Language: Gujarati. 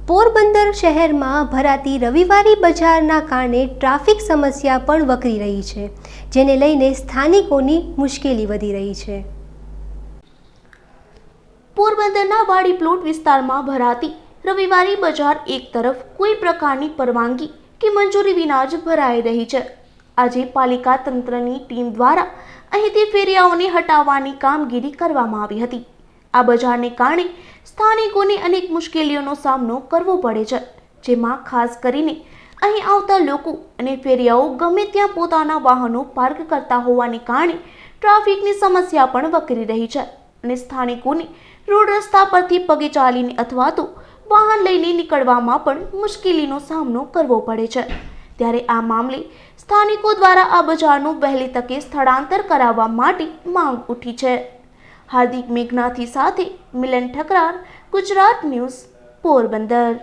પોરબંદર શહેરમાં ભરાતી રવિવારી બજારના કારણે ટ્રાફિક સમસ્યા પણ વકરી રહી છે, જેને લઈને સ્થાનિકોની મુશ્કેલી વધી રહી છે। પોરબંદરના વાડી પ્લોટ વિસ્તારમાં ભરાતી રવિવારી બજાર એક તરફ કોઈ પ્રકારની પરવાનગી કે મંજૂરી વિના જ ભરાઈ રહી છે। આજે પાલિકા તંત્રની ટીમ દ્વારા અહીંથી ફેરિયાઓને હટાવવાની કામગીરી કરવામાં આવી હતી। આ બજારને કારણે સ્થાનિકોને અનેક મુશ્કેલીઓનો સામનો કરવો પડે છે, જેમાં ખાસ કરીને અહીં આવતા લોકો અને ફેરિયાઓ ગમે ત્યાં પોતાના વાહનો પાર્ક કરતા હોવાને કારણે ટ્રાફિકની સમસ્યા પણ વકરી રહી છે અને સ્થાનિકોને રોડ રસ્તા પરથી પગે ચાલીને અથવા તો વાહન લઈને નીકળવામાં પણ મુશ્કેલીનો સામનો કરવો પડે છે। ત્યારે આ મામલે સ્થાનિકો દ્વારા આ બજારનું વહેલી તકે સ્થળાંતર કરાવવા માટે માંગ ઉઠી છે। હાર્દિક મેઘનાથી સાથે મિલન ઠકરાર, ગુજરાત ન્યૂઝ, પોરબંદર।